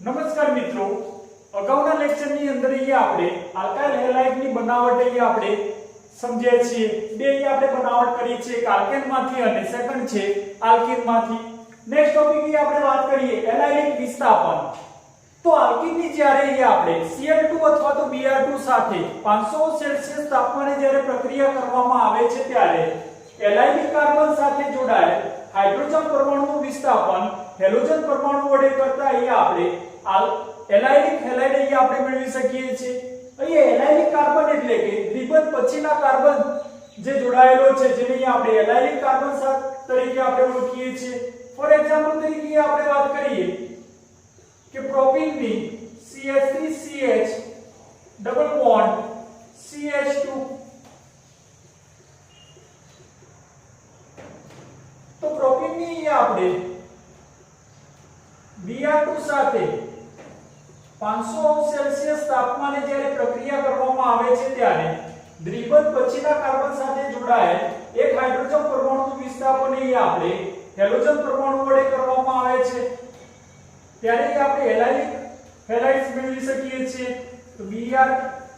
નમસ્કાર મિત્રો, અગાઉના લેક્ચરની અંદર આપણે આલ્કાઇલ હેલાઇડની બનાવટ આપણે સમજ્યા છીએ. બે આપણે બનાવટ કરી છે, એક આલ્કેનમાંથી અને સેકન્ડ છે આલ્કીનમાંથી. નેક્સ્ટ ટોપિક આપણે વાત કરીએ એલાઇલિક વિસ્થાપન. તો આલ્કીનની જ્યારે આપણે Cl2 અથવા તો Br2 સાથે 500 સેલ્સિયસ તાપમાને જ્યારે પ્રક્રિયા કરવામાં આવે છે ત્યારે એલાઇલિક કાર્બન સાથે જોડાયેલ હાઇડ્રોજન પરમાણુનું વિસ્થાપન હેલોજન પરમાણુ વડે કરતા આપણે એલાઇલિક હેલાઇડ આપણે મેળવી શકીએ છીએ. અહીં એલાઇલિક કાર્બન એટલે કે દ્વિબંધ પછીના કાર્બન જે જોડાયેલો છે જેને આપણે એલાઇલિક કાર્બન તરીકે આપણે ઓળખીએ છીએ. ફોર એક્ઝામ્પલ તરીકે આપણે વાત કરીએ કે પ્રોપીનની CH3CH ડબલ બોન્ડ CH2. તો પ્રોપીનની આપણે Br2 સાથે 500 સેલ્સિયસ તાપમાને જ્યારે પ્રક્રિયા કરવામાં આવે છે ત્યારે દ્વિબંધ પછીના કાર્બન સાથે જોડાયેલ એક હાઇડ્રોજન પરમાણુનું વિસ્થાપન આપણે હેલોજન પરમાણુ વડે કરવામાં આવે છે ત્યારે આપણે એલાઇલિક હેલાઇડ્સ મેળવી શકીએ છીએ. તો Br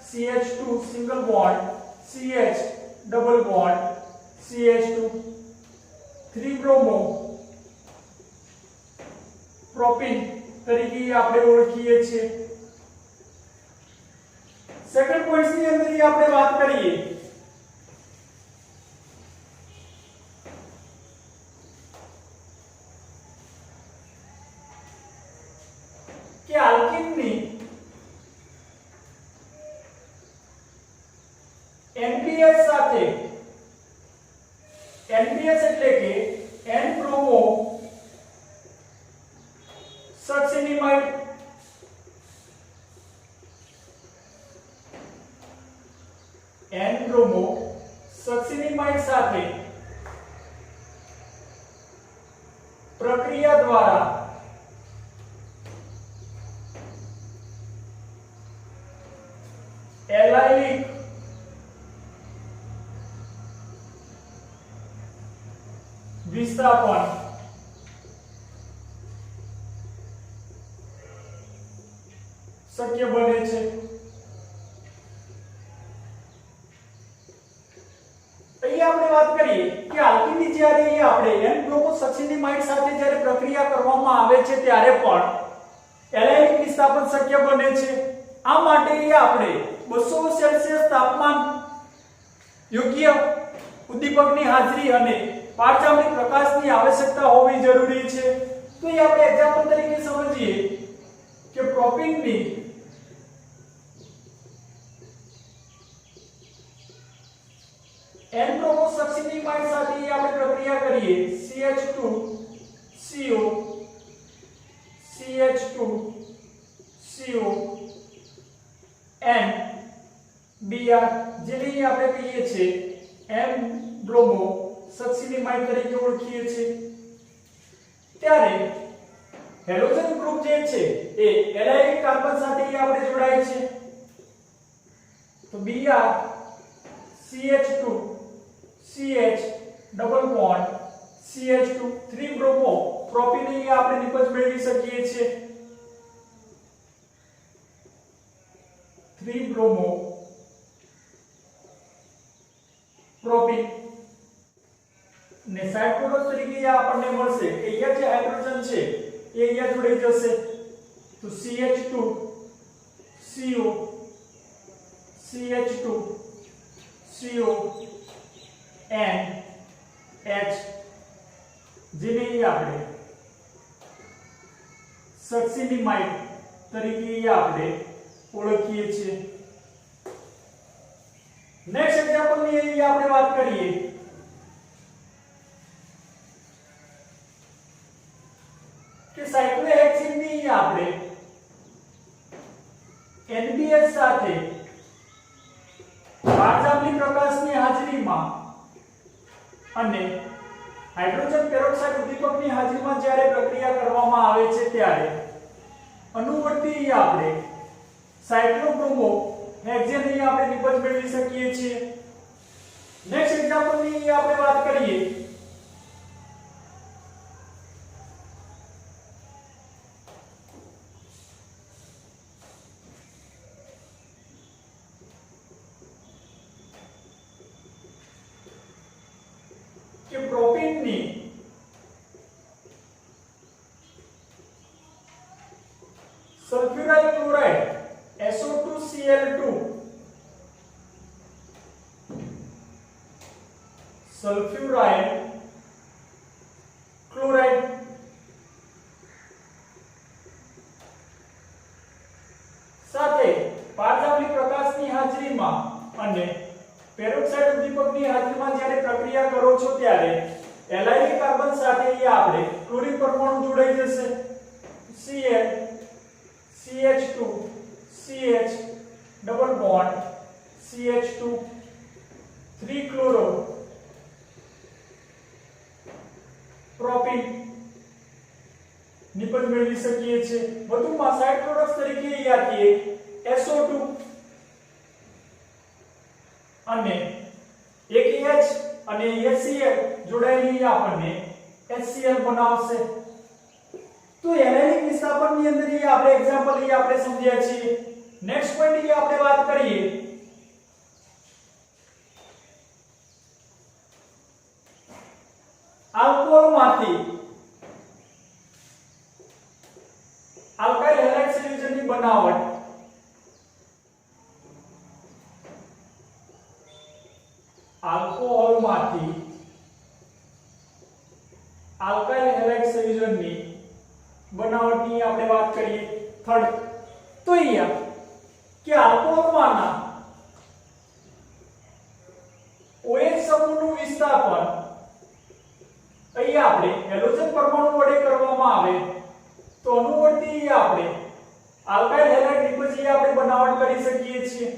CH2 single bond CH double bond CH2 3 bromo propyne તરીકે આપણે ઓળખીએ છીએ. સેકન્ડ પોઈન્ટ ની અંદર આપણે વાત કરીએ કે આલ્કીનની NPS સાથે NPS એટલે કે N બ્રોમો સક્સિનિમાઇડ N બ્રોમો સક્સિનિમાઇડ સાથે પ્રક્રિયા દ્વારા એલાઇલિક વિસ્થાપન શક્ય બને છે. અહીં આપણે વાત કરીએ કે આલ્કીનની જ્યારે આપણે N બ્રોમો સક્સિનિમાઇડ સાથે જ્યારે પ્રક્રિયા કરવામાં આવે છે ત્યારે પણ એલાઇલિક વિસ્થાપન શક્ય બને છે. આ માટે આપણે 200 સેલ્સિયસ તાપમાન યોગ્ય ઉદ્દીપકની હાજરી અને પારજામણી પ્રકાશની આવશ્યકતા હોવી જરૂરી છે. તો અહીં આપણે એક્ઝામ્પલ તરીકે સમજીએ કે પ્રોપીનની N બ્રોમો સક્સિનિમાઇડ સાથે આપણે પ્રક્રિયા કરીએ CH2 CO CH2 CO N Br જેને આપણે કહીએ છીએ N બ્રોમો સક્સિનિમાઇડ તરીકે ઓળખીએ છીએ. ત્યારે હેલોજન ગ્રુપ જે છે એ એલાઇલિક કાર્બન સાથે આપણે જોડાય છે. તો Br CH2 CH double bond CH2 3 bromo propyne આપણે નિપજ મેળવી શકીએ છીએ. 3 બ્રોમો પ્રોપીન ને સાઇડ પ્રોડક્ટ તરીકે આપણને મળશે કે અહીંયા જે હાઇડ્રોજન છે એ અહીંયા જોડાઈ જશે. તો CH2 CO CH2 CO N H જેને આપણે સક્સિનિમાઇડ તરીકે આપણે ઓળખીએ છીએ. નેક્સ્ટ એક્ઝામ્પલ ની અહીં આપણે વાત કરીએ કે સાયક્લોહેક્સીન ની આપણે NBS સાથે પારજામણી પ્રકાશની હાજરીમાં અને હાઇડ્રોજન પેરોક્સાઇડ ઉદ્દીપકની હાજરીમાં જ્યારે પ્રક્રિયા કરવામાં આવે છે ત્યારે અનુવર્તી આપણે સાયક્લોબ્રોમો હેક્ઝેન આપણે નિપજ મેળવી શકીએ છીએ. નેક્સ્ટ એક્ઝામ્પલ ની આપણે વાત કરીએ સલ્ફ્યુરાઇલ ક્લોરાઇડ SO2Cl2 સલ્ફ્યુરાઇલ ક્લોરાઇડ સાથે પારજાંબલી પ્રકાશની હાજરીમાં અને પેરોક્સાઇડ ઉદ્દીપકની હાજરીમાં જ્યારે પ્રક્રિયા કરો છો ત્યારે એલાયલી કાર્બન સાથે અહીંયા આપણે ક્લોરીન પરમાણુ જોડાઈ જશે Cl CH2 CH double bond CH2 3 chloropropene નિપજ મેળવી શકીએ છીએ વધુમાં સાઇડ પ્રોડક્ટ્સ તરીકે અહીંયાથી SO2 અને એક H અને HCl જોડાયેલી આપણને HCl બનાવશે તો એનાલિક વિસ્થાપનની અંદર એ આપણે એક્ઝામ્પલ એ આપણે સમજ્યા છીએ નેક્સ્ટ પોઈન્ટ એ આપણે વાત કરીએ આલ્કોહોલમાંથી આલ્કાઇલ હેલાઇડ સંયોજનની બનાવટ આલ્કોહોલમાંથી આલ્કાઇલ હેલાઇડ સંયોજનની બનાવટની આપણે વાત કરીએ થર્ડ તો અહીંયા કે આલ્કોહોલમાંના OH સમૂહનું વિસ્થાપન અહીંયા આપણે હેલોજન પરમાણુ વડે કરવામાં આવે તો અનુવર્તી આપણે આલ્કાઇલ હેલાઇડ નિપજ આપણે બનાવટ કરી શકીએ છીએ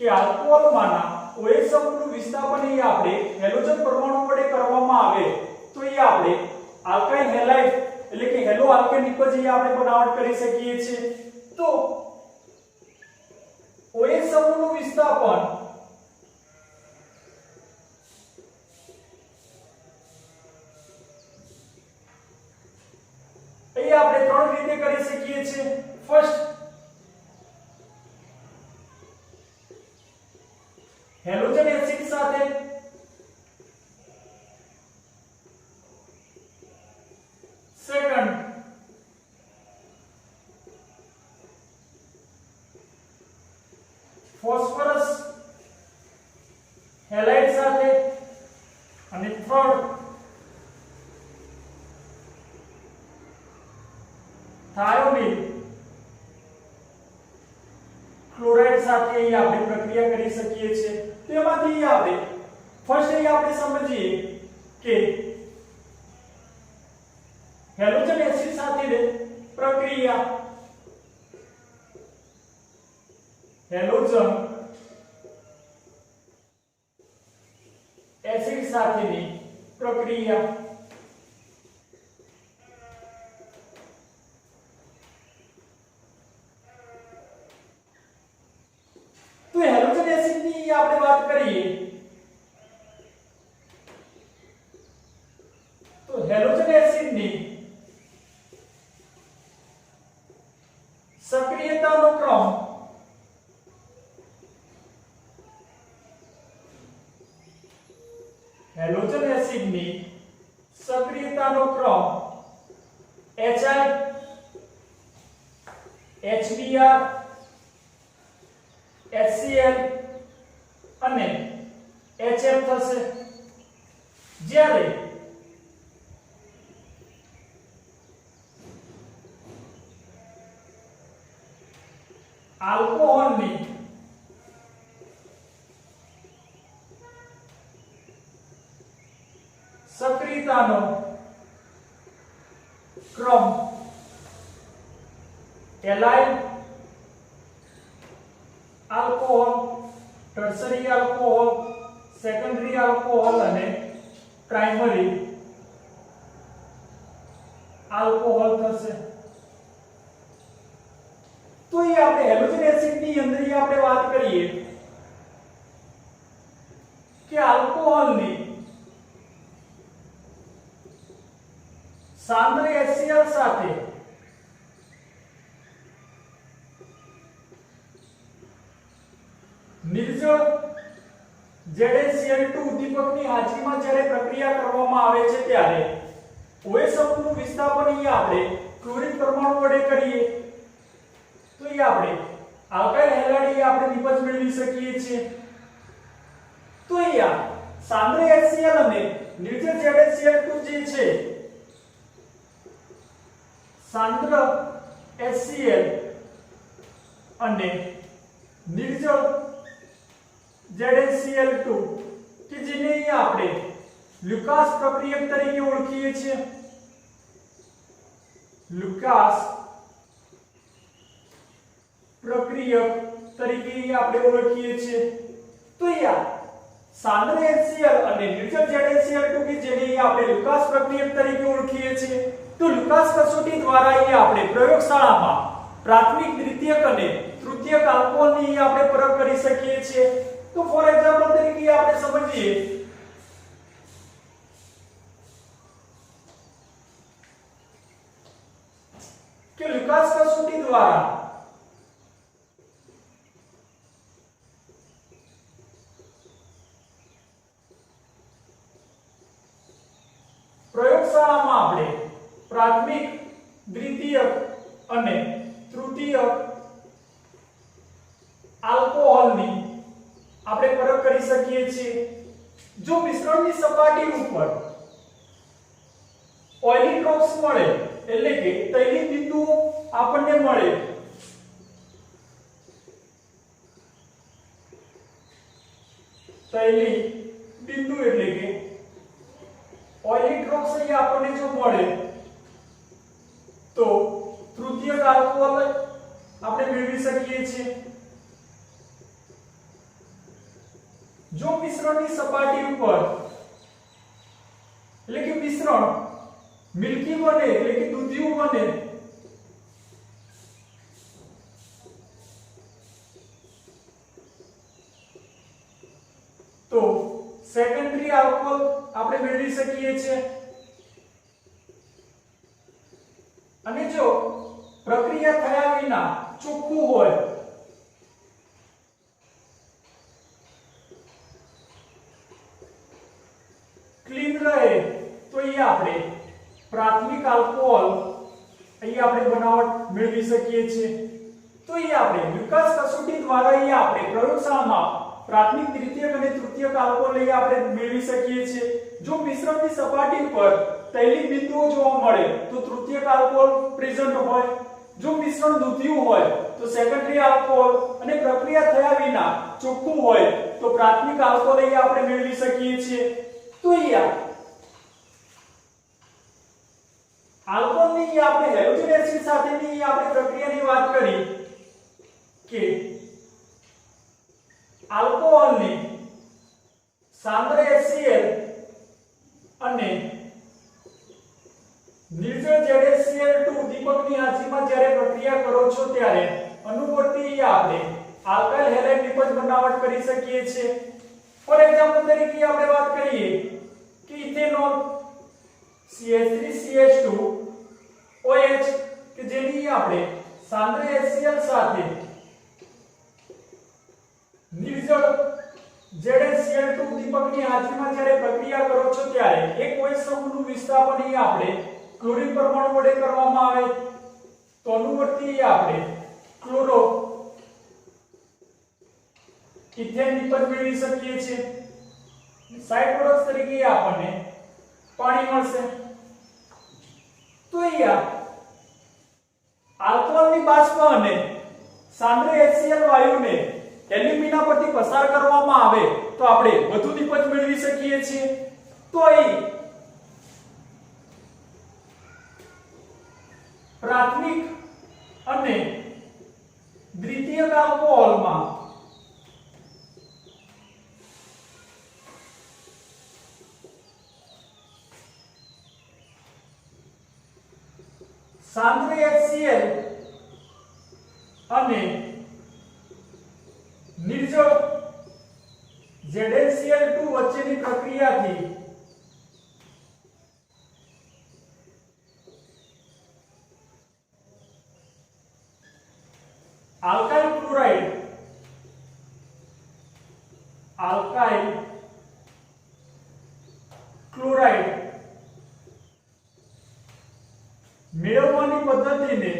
કે આલ્કોહોલમાંના OH સમૂહનું વિસ્થાપન અહીંયા આપણે હેલોજન પરમાણુ વડે કરવામાં આવે તો અહીંયા આપણે આલ્કાઇલ હેલાઇડ એટલે કે હેલો આલ્કેન નિપજ આપણે બનાવટ કરી શકીએ છીએ તો OH સમૂહનું વિસ્થાપન અહીંયા આપણે ત્રણ રીતે કરી શકીએ છીએ ફર્સ્ટ હેલોજન એસિડ સાથે સેકન્ડ ફોસ્ફરસ હેલાઇડ સાથે અને થર્ડ થાયોનિલ ક્લોરાઇડ સાથે અહીં આપણે પ્રક્રિયા કરી શકીએ છીએ તેમાંથી આપણે ફર્સ્ટ અહીં આપણે સમજીએ કે હેલોજન એસિડ સાથે પ્રક્રિયા હેલોજન એસિડ સાથેની પ્રક્રિયા તો હેલોજન એસિડની આપણે વાત કરીએ તો હેલોજન એસિડની સક્રિયતાનો ક્રમ હેલોજન એસિડની સક્રિયતાનો ક્રમ HI HBr HCl અને HF થશે જ્યારે આલ્કોહોલની સક્રિયતાનો ક્રમ allyl alcohol tertiary alcohol secondary alcohol અને પ્રાઇમરી આલ્કોહોલ થશે તો એ આપણે હેલોજન એસિડની અંદર આપણે વાત કરીએ કે આલ્કોહોલની સાંદ્ર HCl સાથે નિર્જળ ZnCl2 ઉદ્દીપકની હાજરીમાં જ્યારે પ્રક્રિયા કરવામાં આવે છે ત્યારે OH સમૂહનું વિસ્થાપન અહીંયા આપણે ક્લોરીન પરમાણુ વડે કરીએ તો એ આપણે આલ્કાઇલ હેલાઇડ આપણે નિપજ મેળવી શકીએ છીએ। તો અહીંયા સાંદ્ર HCl અને નિર્જળ ZnCl2 જે છે, સાંદ્ર HCl અને નિર્જળ ZnCl2 કે જેને અહીંયા આપણે લુકાસ પ્રક્રિયક તરીકે ઓળખીએ છીએ। લુકાસ પ્રક્રિયક તરીકે આપણે ઓળખીએ છીએ। તો અહીંયા સાંદ્ર HCl અને નિર્જળ ZnCl2 કે જેને આપણે લુકાસ પ્રક્રિયક તરીકે ઓળખીએ છીએ, તો લુકાસ કસોટી દ્વારા આપણે પ્રયોગશાળામાં પ્રાથમિક, દ્વિતીયક અને તૃતીયક આલ્કોહોલની આપણે પરખ કરી શકીએ છીએ। તો ફોર એક્ઝામ્પલ તરીકે આપણે સમજીએ કે લુકાસ કસોટી દ્વારા પ્રયોગશાળામાં આપણે પ્રાથમિક, દ્વિતીયક અને તૃતીયક આલ્કોહોલની આપણે પરખ કરી શકીએ છીએ। જો મિશ્રણની સપાટી ઉપર ઓઇલી ડ્રોપ્સ મળે એટલે કે તૈલીય બિંદુઓ આપણને મળે, તૈલીય બિંદુ એટલે કે ઓઇલી ડ્રોપ્સ અહીં આપણને જો મળે તો તૃતીયક આલ્કોહોલ આપણે મેળવી શકીએ છીએ। જો મિશ્રણની સપાટી ઉપર એટલે કે મિશ્રણ મિલ્કી બને એટલે કે દૂધિયું બને તો સેકન્ડરી આલ્કોહોલ આપણે મેળવી શકીએ છીએ। અને જો પ્રક્રિયા થયા વિના ચોખ્ખું હોય ક્લીન રહે તો એ આપણે પ્રાથમિક આલ્કોહોલ અહીં આપણે બનાવટ મેળવી શકીએ છીએ। તો એ આપણે લુકાસ કસોટી દ્વારા અહીં આપણે પ્રયોગશાળામાં પ્રાથમિક, દ્વિતીયક અને તૃતીયક આલ્કોહોલ અહીં આપણે મેળવી શકીએ છીએ। જો મિશ્રણની સપાટી પર તૈલીય બિંદુઓ જોવા મળે તો તૃતીયક આલ્કોહોલ પ્રેઝન્ટ હોય, જો મિશ્રણ દૂધિયું હોય તો સેકન્ડરી આલ્કોહોલ, અને પ્રક્રિયા થયા વિના ચોખ્ખું હોય તો પ્રાથમિક આલ્કોહોલ અહીં આપણે મેળવી શકીએ છીએ। તો અહીંયા આલ્કોહોલની આપણે હેલોજન એસિડ સાથેની આપણે પ્રક્રિયાની વાત કરી કે આલ્કોહોલની સાંદ્ર HCl અને નિર્જળ ZnCl2 દીપકની હાજરીમાં જ્યારે પ્રક્રિયા કરો છો ત્યારે અનુવર્તી આપણે આલ્કાઇલ હેલાઇડ નિપજ બનાવટ કરી શકીએ છીએ। ફોર એક્ઝામ્પલ તરીકે આપણે વાત કરીએ કે ઇથેનોલ CH3CH2OH કે જેની આપણે સાંદ્ર HCl સાથે નિર્જળ ZnCl2 દીપકની હાજરીમાં જ્યારે પ્રક્રિયા કરો છો ત્યારે એક OH સમૂહનું વિસ્થાપન અહીં આપણે ક્લોરીન પરમાણુ વડે કરવામાં આવે તો અનુવર્તી આપણે ક્લોરો ઇથેન નિપજ મેળવી શકીએ છીએ। સાઇડ પ્રોડક્ટ તરીકે આપણને પાણી મળશે। તો અહીંયા આલ્કોહોલની બાષ્પ અને સાંદ્ર HCl વાયુને એલ્યુમિના પરથી પસાર કરવામાં આવે તો આપણે વધુ નિપજ મેળવી શકીએ છીએ। તો અહીં પ્રાથમિક અને દ્વિતીયક આલ્કોહોલમાં સાંદ્ર HCl અને નિર્જળ ZnCl2 વચ્ચેની પ્રક્રિયાથી આલ્કાઇલ ક્લોરાઇડ મેળવવાની પદ્ધતિને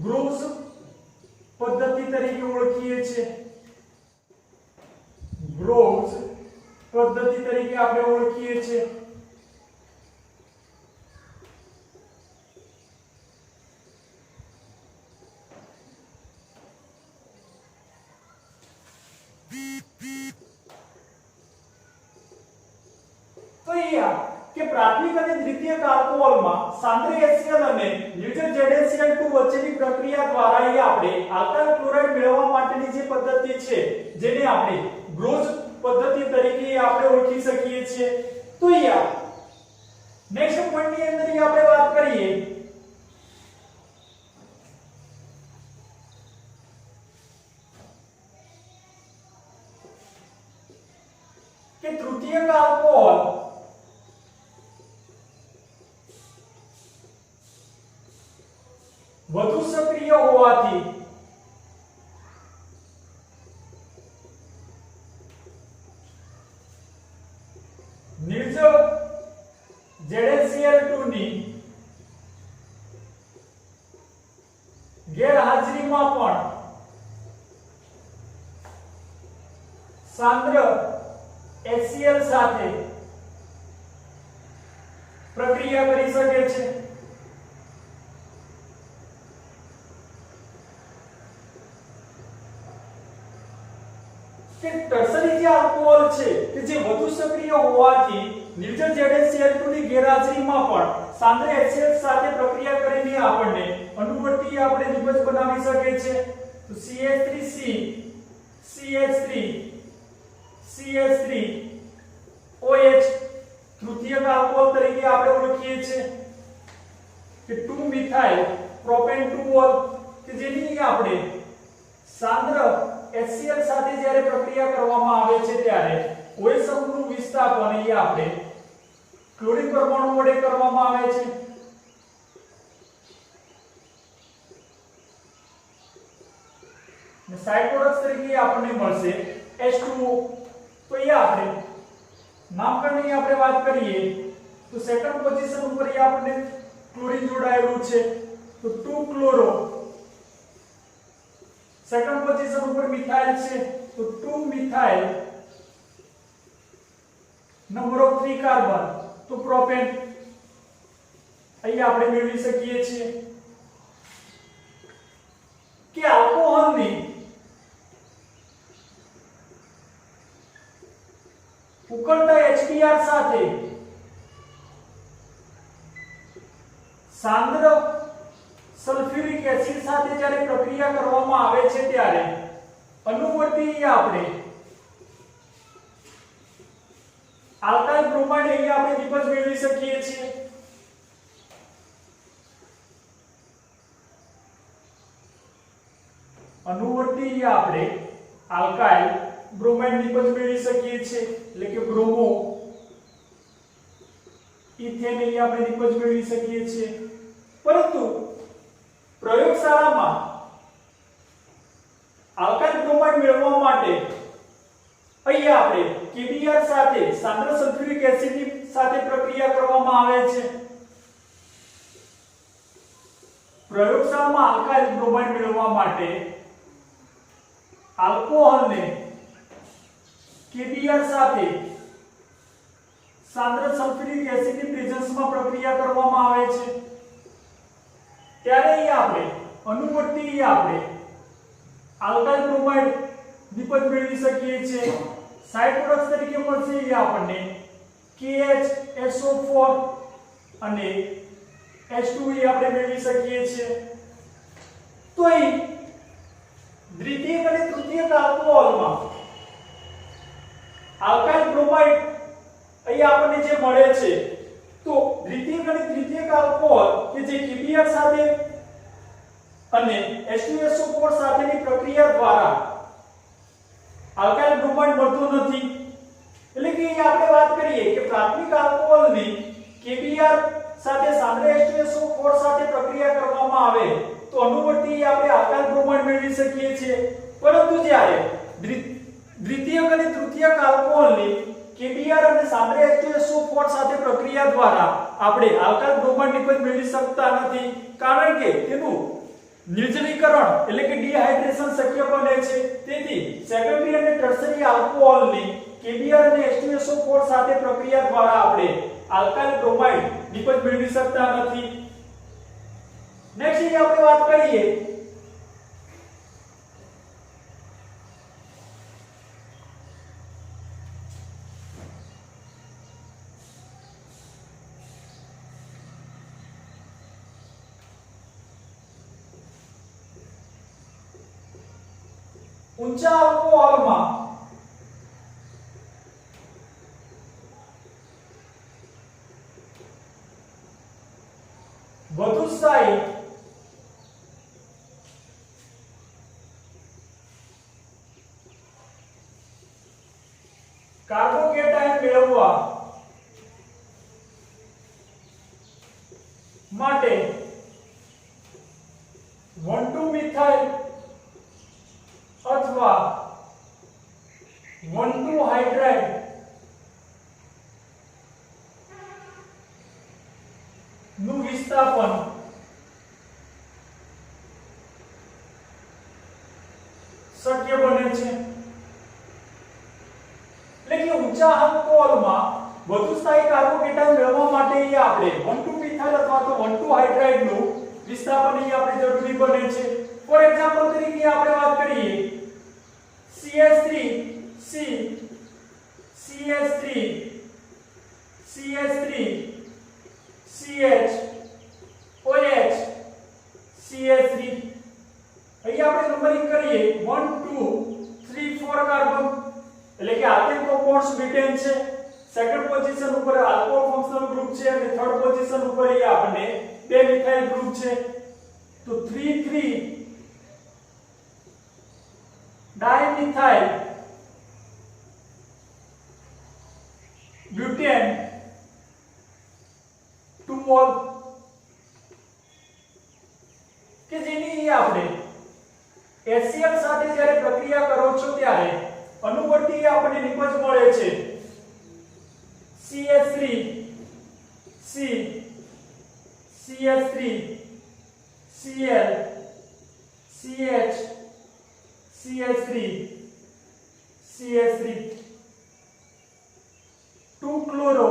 ગ્રુવ્સ પદ્ધતિ તરીકે ઓળખીએ છીએ, ગ્રુવ્સ પદ્ધતિ તરીકે આપણે ઓળખીએ છીએ. તો અહીંયા કે પ્રાથમિક અને દ્વિતીયક આલ્કોહોલમાં સાંદ્ર HCl અને ન્યુટ્રલ ZnCl2 વચ્ચેની પ્રક્રિયા દ્વારા અહીંયા આપણે આલ્કાઇલ ક્લોરાઇડ મેળવવા માટેની જે પદ્ધતિ છે જેને આપણે ગ્રુવ્સ પદ્ધતિ તરીકે આપણે ઓળખી શકીએ છીએ. તો અહીંયા નેક્સ્ટ પોઈન્ટની અંદર આપણે વાત કરીએ કે તૃતીયક આલ્કોહોલ વધુ સક્રિય હોવાથી નિર્જળ ZnCl2 ની ગેરહાજરીમાં પણ સાંદ્ર HCl સાથે પ્રક્રિયા કરી શકે છે. કે ટર્શરી જે આલ્કોહોલ છે કે જે વધુ સક્રિય હોવાથી નિર્જળ ZnCl2 ની ગેરહાજરીમાં પણ સાંદ્ર HCl સાથે પ્રક્રિયા કરીને આપણને અનુવર્તી આપણે નિપજ બનાવી શકે છે. તો CH3C CH3 CH3 OH તૃતીયક alcohol તરીકે આપણે ઓળખીએ છીએ. કે 2 મિથાઇલ પ્રોપેન 2 કે જેની આપણે સાંદ્ર HCl સાથે જ્યારે પ્રક્રિયા કરવામાં આવે છે ત્યારે OH સમૂહનું વિસ્થાપન અહીંયા આપણે ક્લોરીન પરમાણુ વડે કરવામાં આવે છે. ને સાઇડ પ્રોડક્ટ તરીકે આપણને મળશે H2O. તો અહીંયા આપણે નામકરણની આપણે વાત કરીએ તો સેકન્ડ પોઝિશન ઉપર આપણને ક્લોરીન જોડાયેલું છે. તો 2 ક્લોરો સેકન્ડ પોઝિશન ઉપર મિથાઇલ છે તો 2 મિથાઇલ નંબર ઓફ 3 કાર્બન તો પ્રોપેન અહીં આપણે મેળવી શકીએ છીએ. કે આલ્કોહોલની ઉકળતા HBr સાથે સાંદ્ર સલ્ફ્યુરિક એસિડ સાથે જ્યારે પ્રક્રિયા કરવામાં આવે છે ત્યારે અનુવર્તી આપણે આલ્કાઇલ બ્રોમાઇડ અહીંયા આપણે નિપજ મેળવી શકીએ છીએ. અનુવર્તી આપણે આલ્કાઇલ બ્રોમાઇડ નિપજ મેળવી શકીએ છીએ એટલે કે બ્રોમો ઇથેન અહીંયા આપણે નિપજ મેળવી શકીએ છીએ. પરંતુ પ્રયોગશાળામાં આલ્કાઇલ બ્રોમાઇડ મેળવવા માટે અહીંયા આપણે KBr સાથે સાંદ્ર સલ્ફ્યુરિક એસિડની સાથે પ્રક્રિયા કરવામાં આવે છે. પ્રયોગશાળામાં આલ્કાઇલ બ્રોમાઇડ મેળવવા માટે આલ્કોહોલને KBr સાથે સાંદ્ર સલ્ફ્યુરિક એસિડની પ્રેઝન્સમાં પ્રક્રિયા કરવામાં આવે છે. ત્યારે અહીં આપણે અનુવર્તી આપણે આલ્કાઇલ બ્રોમાઇડ નિપજ મેળવી શકીએ છીએ. સાઇડ પ્રોડક્ટ તરીકે મળશે અહીં આપણને KHSO4 અને H2 આપણે મેળવી શકીએ છીએ. તો અહીં દ્વિતીયક અને તૃતીયક આલ્કોહોલમાં આલ્કાઇલ બ્રોમાઇડ અહીં આપણને જે મળે છે તો દ્વિતીયક અને તૃતીયક આલ્કોહોલ કે જે KBr સાથે અને H2SO4 સાથેની પ્રક્રિયા દ્વારા આલ્કાઇલ બ્રોમાઇડ મળતો નથી. એટલે કે અહીં આપણે વાત કરીએ કે પ્રાથમિક આલ્કોહોલની KBr સાથે સાંદ્ર H2SO4 સાથે પ્રક્રિયા કરવામાં આવે તો અનુવર્તી આપણે આલ્કાઇલ બ્રોમાઇડ મેળવી શકીએ છીએ. પરંતુ જ્યારે દ્વિતીયક અને તૃતીયક આલ્કોહોલની KBr અને સાંદ્ર H2SO4 સાથે પ્રક્રિયા દ્વારા આપણે આલ્કાઇલ બ્રોમાઇડ નિપજ મેળવી શકતા નથી. કારણ કે તેનું નિર્જલીકરણ એટલે કે ડિહાઇડ્રેશન શક્ય બને છે. તેથી સેકન્ડરી અને ટર્શરી આલ્કોહોલની KBr અને H2SO4 સાથે પ્રક્રિયા દ્વારા આપણે આલ્કાઇલ બ્રોમાઇડ નિપજ મેળવી શકતા નથી. નેક્સ્ટ અહીં આપણે વાત કરીએ ઊંચા આલ્કોહોલમાં વધુ સ્થાયી કાર્બોકેટાયન મેળવવા માટે 1,2-મિથાઇલ અથવા 1,2-હાઇડ્રાઇડ નું વિસ્થાપન શક્ય બને છે. એટલે કે ઊંચા આલ્કોહોલમાં વધુ સ્થાયી કાર્બોકેટાયન મેળવવા માટે આપણે 1,2-મિથાઇલ અથવા તો 1,2-હાઇડ્રાઇડ નું વિસ્થાપન આપણે જરૂરી બને છે. ફોર એક્ઝામ્પલ તરીકે આપણે વાત કરીએ CH3 C CH3 CH3 CH OH CH3 અહીં આપણે નંબરિંગ કરીએ 1 2 3 4 કાર્બન એટલે કે આલ્કેન કમ્પાઉન્ડ્સ બ્યુટેન છે. સેકન્ડ પોઝિશન ઉપર આલ્કોહોલ ફંક્શનલ ગ્રુપ છે અને થર્ડ પોઝિશન ઉપર અહીં આપણે 2 મિથાઇલ ગ્રુપ છે. તો 3 ડાયમિથાઇલ બ્યુટેન 2 ઓલ કે જેની આપણે HCl સાથે જ્યારે પ્રક્રિયા કરો છો ત્યારે અનુવર્તી આપણને નિપજ મળે છે CH3 C CH3 Cl CH CH3 CH3 2 chloro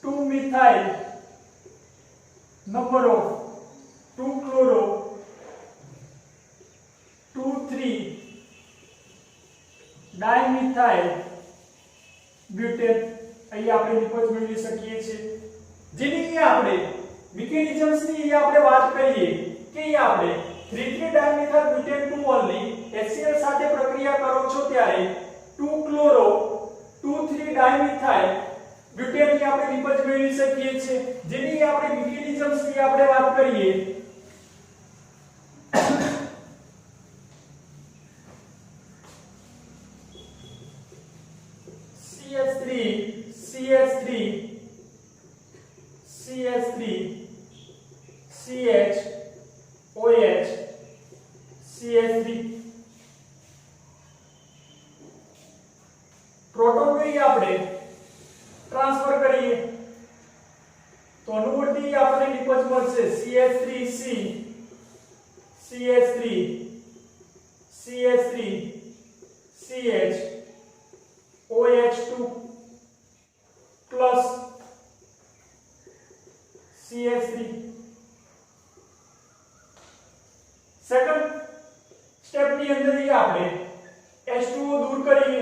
2 methyl number of 2 chloro 2 3 dimethyl butane અહીં આપણે નિપજ મેળવી શકીએ છીએ. જેની આપણે મિકેનિઝમ્સ ની આપણે વાત કરીએ કે આપણે 3 ડાયમિથાઇલ બ્યુટેન 2 ઓલની HCl સાથે પ્રક્રિયા કરો છો ત્યારે 2 ક્લોરો 2 3 ડાયમિથાઇલ બ્યુટેન ની આપણે નિપજ મેળવી શકીએ છીએ. જેની આપણે મિકેનિઝમ્સ ની આપણે વાત કરીએ CH3 CH3 CH3 CH OH CH3 proton ને આપણે ટ્રાન્સફર કરીએ તો અનુવર્તી આપણને નિપજ મળશે CH3C CH3 CH3 CH OH2 plus CH3. Second step ની અંદર ही આપણે H2O દૂર કરીએ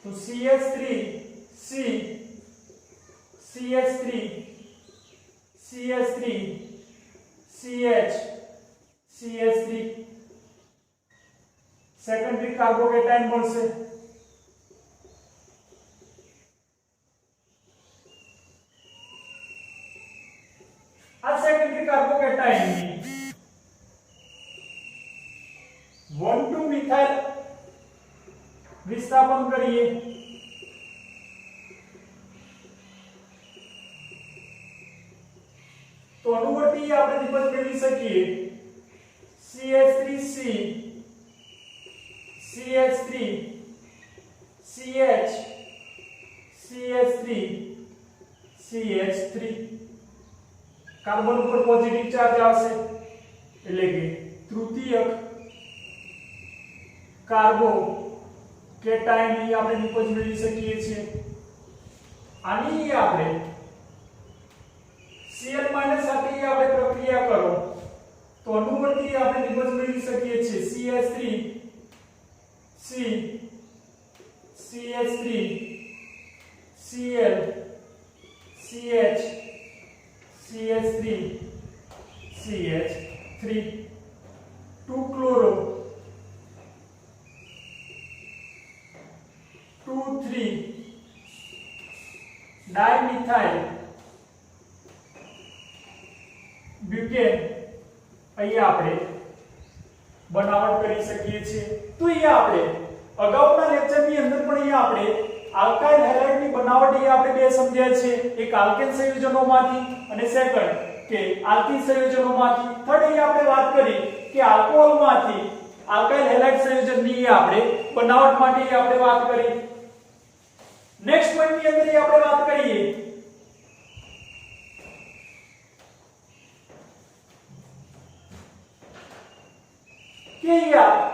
તો CH3C CH3 CH3 CH CH3 secondary carbocation મળશે. આ સેકન્ડરી કાર્બોકેટાયન ની 1,2 મિથાઇલ વિસ્થાપન કરીએ તો અનુવર્તી આપણે નિપજ મેળવી શકીએ CH3C CH3 CH CH3 CH3 carbon ઉપર પોઝિટિવ ચાર્જ આવશે એટલે કે તૃતીયક કાર્બો કેટાયન અહીં આપણે નિપજ મેળવી શકીએ છીએ આની આપણે Cl- સાથે આપણે પ્રક્રિયા કરો તો અનુવર્તી આપણે નિપજ મેળવી શકીએ છીએ CH3 C CH3 Cl CH CH3 CH3 2 chloro 2 3 dimethyl butane અહીંયા આપણે બનાવટ કરી શકીએ છીએ તો અહીંયા આપણે અગાઉના લેક્ચરની અંદર પણ અહીંયા આપણે આલ્કાઇલ હેલાઇડની બનાવટ અહીંયા આપણે બે સમજ્યા છે એક આલ્કેન સંયોજનોમાંથી અને સેકન્ડ કે આલ્કીન સંયોજનોમાંથી થર્ડ અહીંયા આપણે વાત કરી કે આલ્કોહોલમાંથી આલ્કાઇલ હેલાઇડ સંયોજનની આપણે બનાવટ માટે આપણે વાત કરી નેક્સ્ટ પોઈન્ટની અંદર આપણે વાત કરીએ કે અહીંયા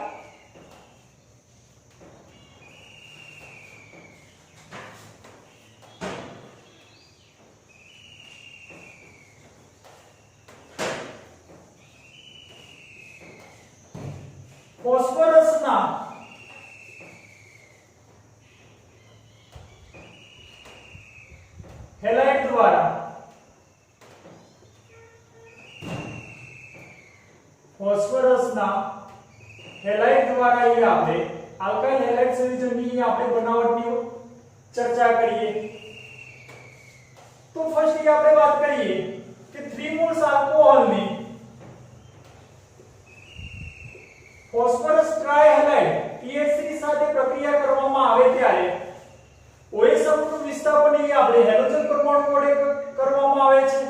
ફોસ્ફરસના હેલાઇડ દ્વારા હેલાઇડ દ્વારા અહીં આપણે આલ્કાઇલ હેલાઇડ સંયોજનની આપણે બનાવટની ચર્ચા કરીએ તો ફર્સ્ટ આપણે વાત કરીએ કે 3 મોલ્સ આલ્કોહોલની ફોસ્ફરસ ટ્રાયહેલાઇડ TH3 સાથે પ્રક્રિયા કરવામાં આવે ત્યારે OH સમૂહનું વિસ્થાપન અહીં આપણે હેલોજન પરમાણુ વડે કરવામાં આવે છે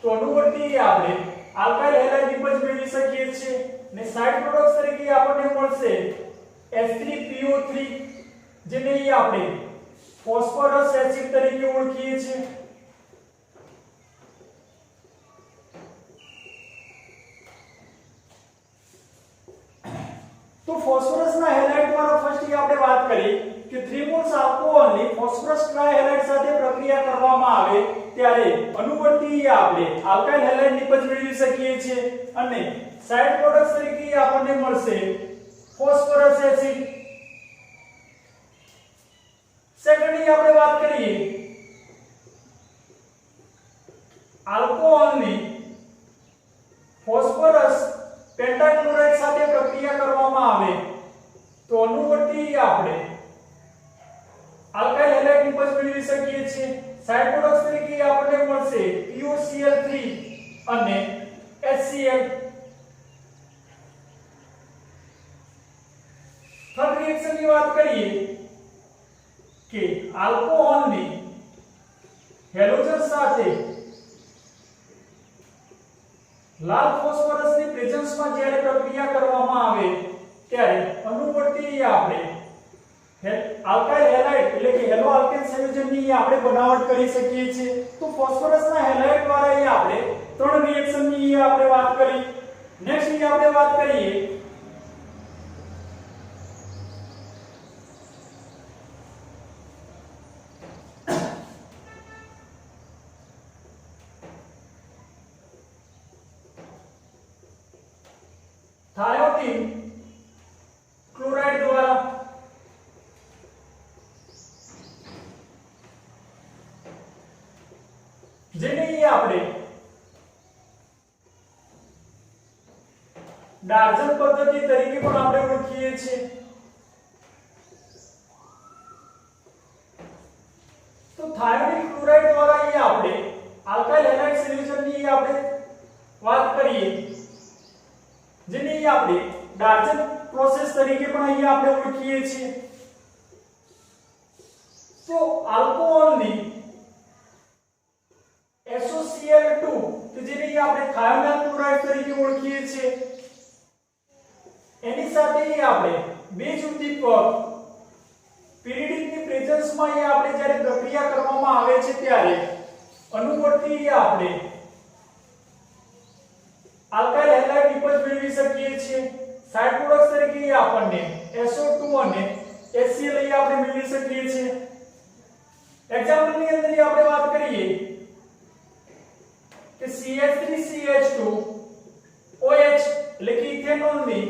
તો અનુવર્તી આપણે આલ્કાઇલ હેલાઇડ નિપજ મેળવી શકીએ છીએ ને સાઇડ પ્રોડક્ટ્સ તરીકે આપણને મળશે H3PO3 જેને અહીં આપણે ફોસ્ફરસ એસિડ તરીકે ઓળખીએ છીએ તો ફોસ્ફરસના હેલાઇડ દ્વારા ફર્સ્ટ આપણે વાત કરી કે 3 મોલ્સ આલ્કોહોલની ફોસ્ફરસ ટ્રાયહેલાઇડ સાથે પ્રક્રિયા કરવામાં આવે ત્યારે અનુવર્તી આપણે આલ્કાઇલ હેલાઇડ નિપજ મેળવી શકીએ છીએ અને સાઇડ પ્રોડક્ટ્સ તરીકે આપણને મળશે ફોસ્ફરસ એસિડ સેકન્ડલી આપણે વાત કરીએ આલ્કોહોલની ફોસ્ફરસ પેન્ટાક્લોરાઇડ સાથે પ્રક્રિયા કરવામાં આવે તો અનુવર્તી આપણે આલ્કાઇલ હેલાઇડ નિપજ મેળવી શકીએ છીએ સાઇડ પ્રોડક્ટ્સ તરીકે આપણને મળશે PuCl3 અને HCl થર્ડ રિએક્શનની વાત કરીએ કે આલ્કોહોલની હેલોજન સાથે લાલ ફોસ્ફરસની પ્રેઝન્સમાં જ્યારે પ્રક્રિયા કરવામાં આવે ત્યારે અનુવર્તી આપણે આલ્કાઇલ હેલાઇડ એટલે કે હેલો આલ્કેન સંયોજનની આપણે બનાવટ કરી શકીએ છીએ તો ફોસ્ફરસના હેલાઇડ દ્વારા અહીં આપણે ત્રણ રિએક્શનની આપણે વાત કરી નેક્સ્ટ અહીં આપણે વાત કરીએ થાયોટીન ક્લોરાઇડ દ્વારા જેને આપણે ડાર્જન પદ્ધતિ તરીકે પણ આપણે ઓળખીએ છીએ તો થાયોટીન ક્લોરાઇડ દ્વારા અહીં આપણે આલ્કાઇલ હેલાઇડ સંયોજનની આપણે વાત કરીએ જેને આપણે ડાર્જન પ્રોસેસ તરીકે પણ અહીં આપણે ઓળખીએ છીએ તો આલ્કોહોલની SOCl2 કે જેને આપણે થાયોનાઇલ ક્લોરાઇડ તરીકે ઓળખીએ છીએ એની સાથે આપણે બેઝ ઉદ્દીપક પિરિડિનની પ્રેઝન્સમાં આપણે જ્યારે પ્રક્રિયા કરવામાં આવે છે ત્યારે અનુવર્તી આપણે આલ્કાઇલ હેલાઇડ નિપજ મેળવી શકીએ છીએ સાઇડ પ્રોડક્ટ તરીકે આપણને SO2 અને HCl આપણે મેળવી શકીએ છીએ એક્ઝામ્પલ ની અંદર આપણે વાત કરીએ કે CH3CH2 OH એટલે કે ઇથેનોલ ની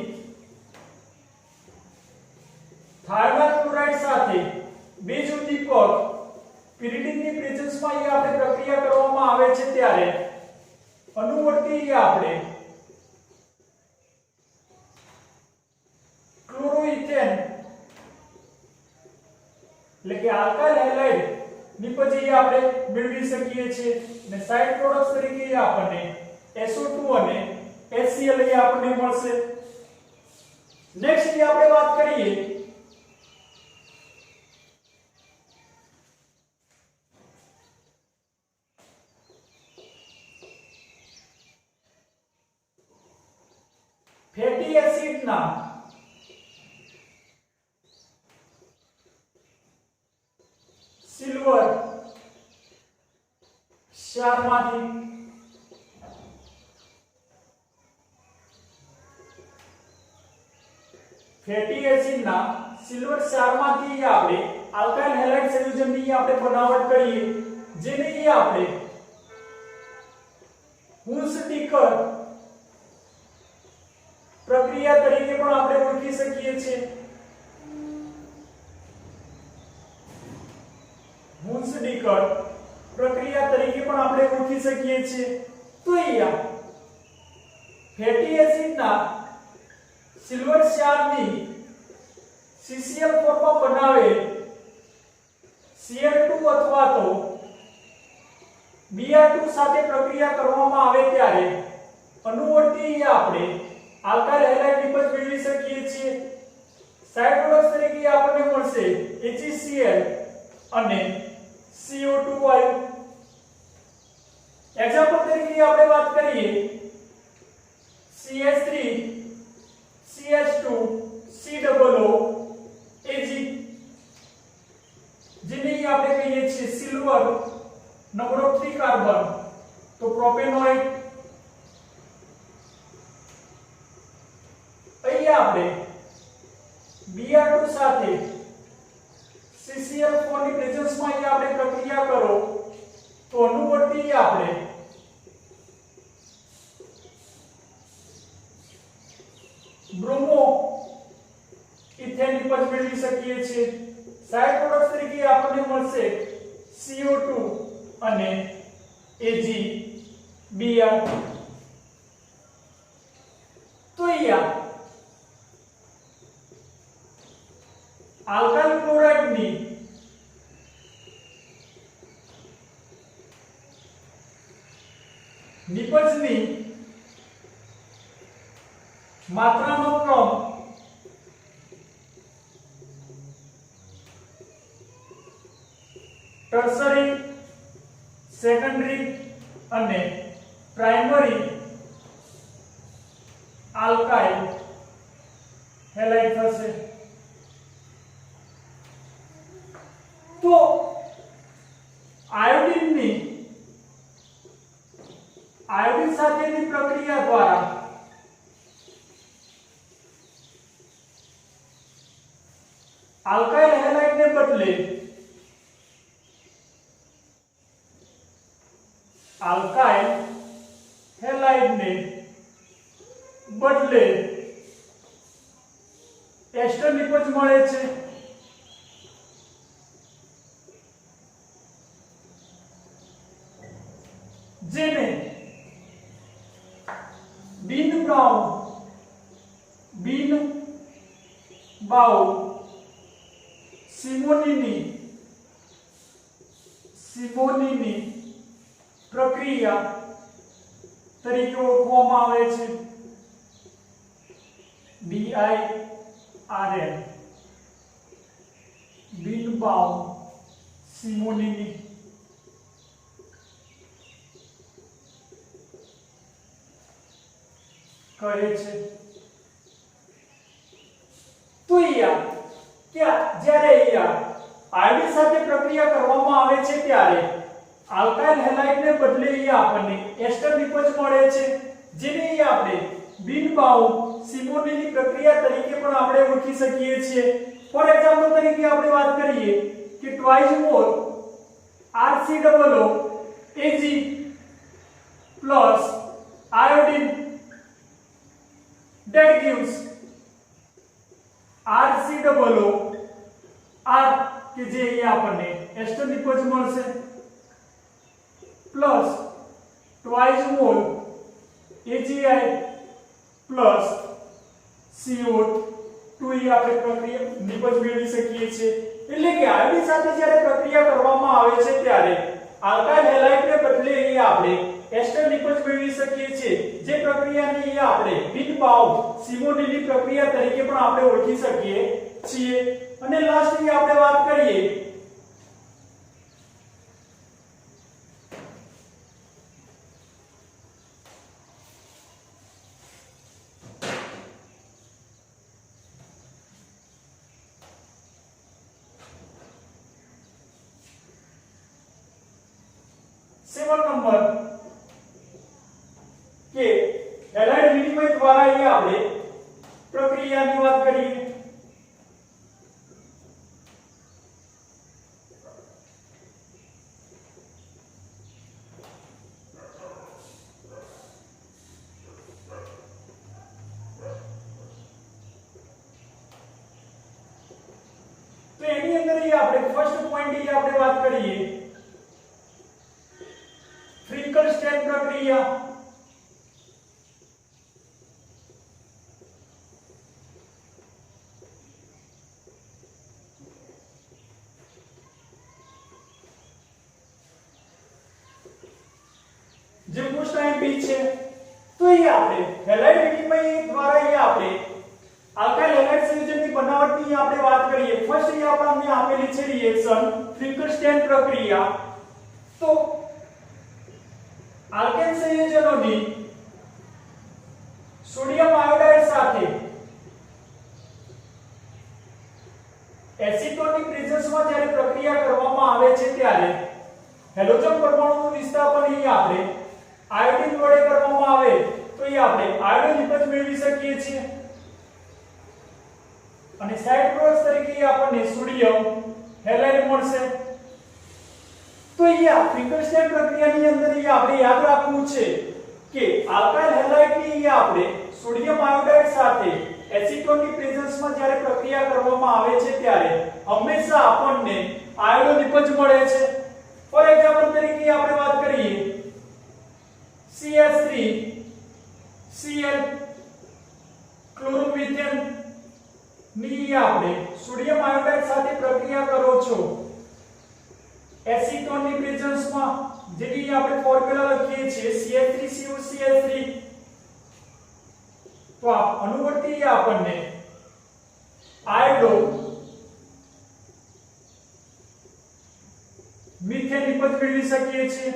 થાર્મલ ક્લોરાઇડ સાથે બેઝ ઉદ્દીપક pyridine ની પ્રેઝન્સ માં આપણે પ્રક્રિયા કરવામાં આવે છે ત્યારે અનુવર્તી આપણે ક્લોરોઇથેન એટલે કે આલ્કાઇલ હેલાઇડ નિપજ આપણે મેળવી શકીએ છીએ અને સાઇડ પ્રોડક્ટ્સ તરીકે આપણને SO2 અને HCl આપણને મળશે નેક્સ્ટ આપણે વાત કરીએ ફેટી એસિડ ના સિલ્વર ક્ષારમાંથી ફેટી એસિડ ના સિલ્વર ક્ષારમાંથી આપણે આલ્કાઇલ હેલાઇડ સંયોજનની આપણે બનાવટ કરીએ જેને આપણે હુન્સ-ડીકર પ્રક્રિયા તરીકે પણ આપણે ઓળખી શકીએ છીએ હુન્સ-ડીકર પ્રક્રિયા તરીકે પણ આપણે ઓળખી શકીએ છીએ તો અહીંયા ફેટી એસિડના સિલ્વર ક્ષારની CCl ફોર્મમાં બનાવે Cl2 અથવા તો Br2 સાથે પ્રક્રિયા કરવામાં આવે ત્યારે અનુવર્તી આપણે આલ્કાઇલ હેલાઇડ નિપજ મેળવી શકીએ છીએ સાઇડ પ્રોડક્ટ તરીકે આપણને મળશે HCl અને CO2 વાયુ એક્ઝામ્પલ તરીકે આપણે વાત કરીએ CH3 CH2 COO Ag જેને આપણે કહીએ છીએ સિલ્વર નંબર ઓફ 3 કાર્બન તો પ્રોપેનોઇડ અહીંયા આપણે Br2 સાથે CCl4 ની પ્રેઝન્સમાં અહીંયા આપણે પ્રક્રિયા કરો તો અનુવર્તી આપણે બ્રોમો ઇથેન નિપજ મેળવી શકીએ છીએ સાઇડ પ્રોડક્ટ તરીકે આપણને મળશે CO2 અને AgBr તો અહીંયા આલ્કાઇલ ક્લોરાઇડ ની નિપજની માત્રાનો ક્રમ ટર્શરી સેકન્ડરી અને પ્રાઇમરી આલ્કાઇલ હેલાઇડ થશે તો આયોડીન સાથેની પ્રક્રિયા દ્વારા આલ્કાઇલ હેલાઇડ ને બદલે એસ્ટર નિપજ મળે છે જેને બિન બાઉ સિમોનીની પ્રક્રિયા તરીકે ઓળખવામાં આવે છે BIRN બિન બાઉ સિમોનીની કહે છે તો જ્યારે આયોડીન સાથે પ્રક્રિયા કરવામાં આવે છે ત્યારે આલ્કાઇલ હેલાઇડ ને બદલે આપણને એસ્ટર નિપજ મળે છે જેને આપણે બિનબાઉન્ડ સિમોનીની પ્રક્રિયા તરીકે પણ આપણે ઓળખી શકીએ છીએ. ફોર એક્ઝામ્પલ તરીકે આપણે વાત કરીએ કે twice more RCOO Ag plus iodine that gives RCOO R કે જે અહીંયા આપણને એસ્ટર નિકોઝ મળશે plus twice mall AgI plus CO2 એ આપણે પ્રક્રિયા નિકોઝ મેળવી શકીએ છીએ. એટલે કે આયોડિન સાથે જ્યારે પ્રક્રિયા કરવામાં આવે છે ત્યારે આલ્કાઇલ હેલાઇડને બદલે અહીં આપણે એસ્ટર નિકોઝ મેળવી શકીએ છીએ, જે પ્રક્રિયાને અહીં આપણે બિનબાઉન્ડ સિમોનીની પ્રક્રિયા તરીકે પણ આપણે ઓળખી શકીએ છીએ. અને લાસ્ટની આપણે વાત કરીએ સેવન નંબર કે હેલાઇડ વિનિમય દ્વારા અહીં આપણે પ્રક્રિયાની વાત કરીએ. તો એની અંદર અહીં આપણે ફર્સ્ટ પોઈન્ટ અહીં આપણે વાત કરીએ ફ્રિન્કલસ્ટેન પ્રક્રિયા. જે મોસ્ટ આઈમ્પી છે તો અહીં આપણે હેલાઇડ વિનિમય દ્વારા અહીં આપણે આલ્કાઇલ હેલાઇડ સંયોજનની બનાવટની આપણે વાત કરીએ. ફર્સ્ટ અહીં આપણને આપેલી છે રિએક્શન ફ્રિન્કલસ્ટેન પ્રક્રિયા. તો આલ્કેન સંયોજનોની સોડિયમ આયોડાઇડ સાથે એસિટોનની પ્રેઝન્સમાં જ્યારે પ્રક્રિયા કરવામાં આવે છે ત્યારે હેલોજન પરમાણુનું વિસ્થાપન અહીં આપણે આયોડિન વડે કરવામાં આવે તો અહીં આપણે આયોડિન નિકોઝ મેળવી શકીએ છીએ. અને સાઇડ પ્રોડક્ટ તરીકે આપણને સોડિયમ હેલાઇડ મળશે. તો અહીંયા ફ્રિન્કલસ્ટેન પ્રક્રિયાની અંદર અહીંયા આપણે યાદ રાખવું છે કે આલ્કાઇલ હેલાઇડની આપણે સોડિયમ આયોડાઇડ સાથે એસિટોનની પ્રેઝન્સમાં જ્યારે પ્રક્રિયા કરવામાં આવે છે ત્યારે હંમેશા આપણને આયોડો નિકોઝ મળે છે. ફોર એક્ઝામ્પલ તરીકે આપણે વાત કરીએ CH3Cl ક્લોરોમિથેન ની આપણે સોડિયમ આયોડાઇડ સાથે પ્રક્રિયા કરો છો એસિટોનની પ્રેઝન્સમાં, જેની આપણે ફોર્મ્યુલા લખીએ છીએ CH3COCl3. તો આ અનુવર્તી આપણને આયોડો મિથેન નિકોઝ મેળવી શકીએ છીએ.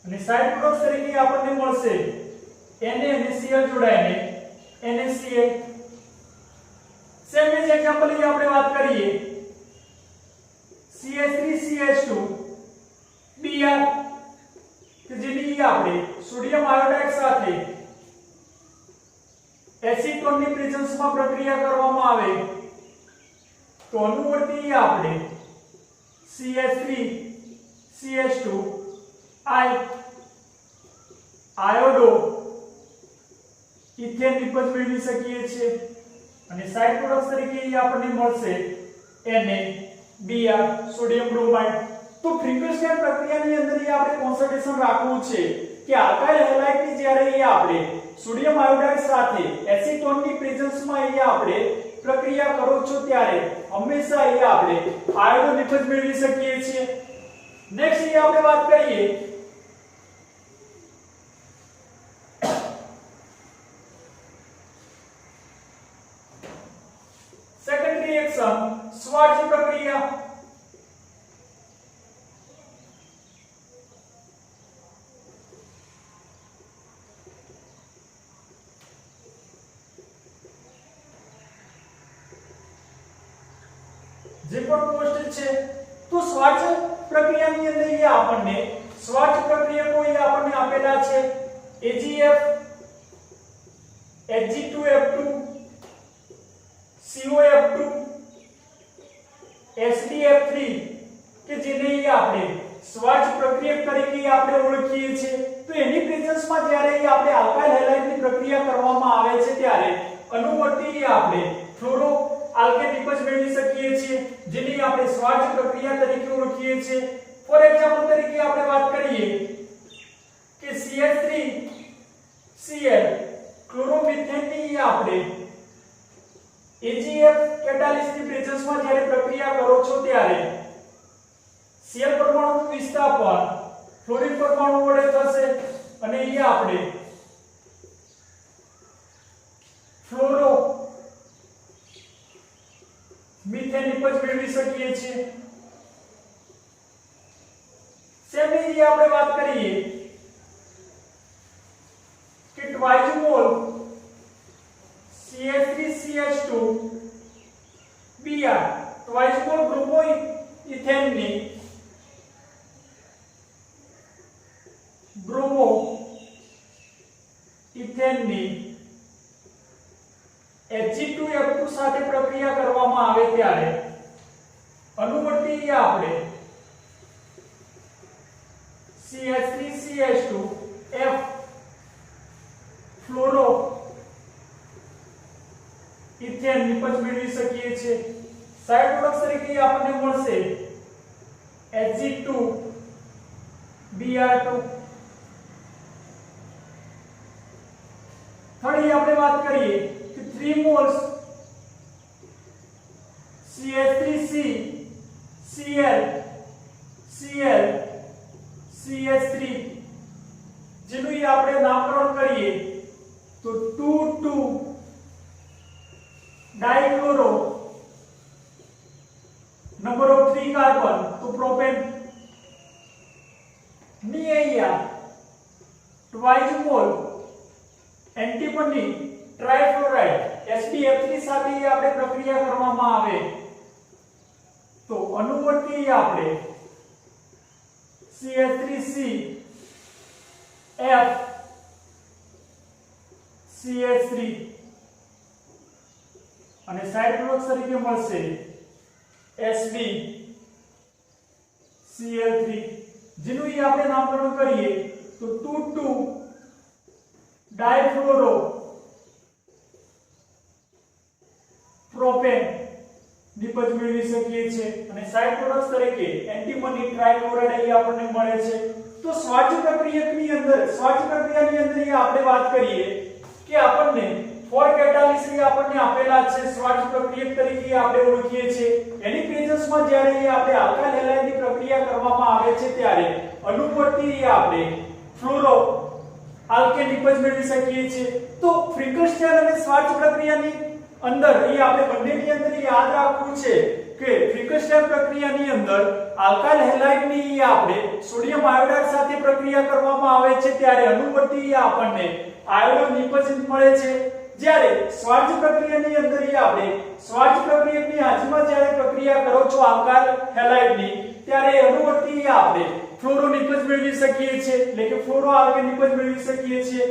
અને સાઇડ પ્રોડક્ટ તરીકે આપણને મળશે Na અને Cl જોડાઈને NaCl. સેમ જ એક્ઝામ્પલ ની આપણે વાત કરીએ CH3CH2 Br કે જેની આપણે સોડિયમ આયોડાઇડ સાથે એસિટોનની પ્રેઝન્સમાં પ્રક્રિયા કરવામાં આવે તો અનુવર્તી આપણે CH3CH2 I આયોડો ઇથેન નિકોઝ મેળવી શકીએ છીએ. અને સાઇડ પ્રોડક્ટ તરીકે આપણને મળશે Na Br સોડિયમ બ્રોમાઇડ. તો ફ્રિન્કલસ્ટેન પ્રક્રિયાની અંદર આપણે કોન્સન્ટ્રેશન રાખવું છે કે આલ્કાઇલ હેલાઇડની જ્યારે આપણે સોડિયમ આયોડાઇડ સાથે એસિટોનની પ્રેઝન્સમાં આપણે પ્રક્રિયા કરો છો ત્યારે હંમેશા આપણે આયોડો નિકોઝ મેળવી શકીએ છીએ. નેક્સ્ટ આપણે વાત કરીએ સેકન્ડ રિએક્શન સ્વાર્ટ્ઝ પ્રક્રિયા. જે પણ પોસ્ટ છે તો સ્વાર્ટ્ઝ પ્રક્રિયાની અંદર આપણને સ્વાર્ટ્ઝ પ્રક્રિયકો આપણને આપેલા છે AgF Hg2F2 COF2 SDF3 કે જેને આપણે સ્વાચ પ્રક્રિયક તરીકે આપણે ઓળખીએ છીએ તો એની પ્રેઝન્સમાં જ્યારે આપણે આલ્કાઇલ હેલાઇડની પ્રક્રિયા કરવામાં આવે છે ત્યારે અનુવર્તી આપણે ફ્લોરો આલ્કેન નિપજ મેળવી શકીએ છીએ જેની આપણે સ્વાચ પ્રક્રિયા તરીકે ઓળખીએ છીએ ફોર એક્ઝામ્પલ તરીકે આપણે વાત કરીએ કે CH3Cl ક્લોરોમિથેનની આપણે AgF કેટાલિસ્ટની પ્રેઝન્સમાં જ્યારે પ્રક્રિયા કરો છો ત્યારે Cl પરમાણુનું વિસ્થાપન ફ્લોરિન પરમાણુ વડે થશે અને અહીંયા આપણે ફ્લોરો મીથેન નિપજ મેળવી શકીએ છીએ સેમી આપણે વાત કરીએ કે twice mole CH3CH2 Br twice mole બ્રોમો ઇથેનની Hg2F2 સાથે પ્રક્રિયા કરવામાં આવે ત્યારે અનુવર્તી આપણે CH3CH2 F ફ્લોરો ઇથેન નિપજ મેળવી શકીએ છીએ સાઇડ પ્રોડક્ટ તરીકે આપણને મળશે Hg2Br2 થર્ડ આપણે વાત કરીએ કે 3 moles CH3C Cl Cl CH3 જેનું આપણે નામકરણ કરીએ તો 2,2 ડાઇક્લોરો નંબર ઓફ 3 કાર્બન તો પ્રોપેન ની અહીંયા ટ્વાઇસ મોલ એન્ટીમની ટ્રાઇફ્લોરાઇડ SDF3 સાથે આપણે પ્રક્રિયા કરવામાં આવે તો અનુવર્તી આપણે CH3C F CH3 અને સાઇડ પ્રોડક્ટ તરીકે મળશે SB Cl3 જેનું આપણે નામકરણ કરીએ તો 2,2 ડાઇફ્લોરો પ્રોપેન નિપજ મેળવી શકીએ છીએ અને સાઇડ પ્રોડક્ટ તરીકે એન્ટીમની ટ્રાઇક્લોરાઇડ અહીં આપણને મળે છે તો સ્વાચ પ્રક્રિયાની અંદર આપણે વાત કરીએ કે આપણને ફોર કેટાલિસ્ટ આપણને આપેલા છે સ્વાચ પ્રક્રિયક તરીકે આપણે ઓળખીએ છીએ એની પ્રેઝન્સમાં જ્યારે આપણે આલ્કાઇલ હેલાઇડની પ્રક્રિયા કરવામાં આવે છે ત્યારે અનુવર્તી આપણે ફ્લોરો આલ્કેન નિપજ મેળવી શકીએ છીએ તો ફ્રિકલસ્ટેન અને સ્વાચ પ્રક્રિયાની અંદર અહીં આપણે બંનેની અંદર યાદ રાખવું છે કે ફ્રિકલસ્ટેન પ્રક્રિયાની અંદર આલ્કાઇલ હેલાઇડની આપણે સોડિયમ આયોડાઇડ સાથે પ્રક્રિયા કરવામાં આવે છે ત્યારે અનુવર્તી આપણને આયોડો નિપજ મળે છે જ્યારે સ્વાચ પ્રક્રિયાની અંદર આપણે સ્વાચ પ્રક્રિયકની હાજરીમાં જ્યારે પ્રક્રિયા કરો છો આલ્કાઇલ હેલાઇડની ત્યારે અનુવર્તી આપણે ફ્લોરો નિપજ મેળવી શકીએ છીએ એટલે કે ફ્લોરો આલ્કેન નિપજ મેળવી શકીએ છીએ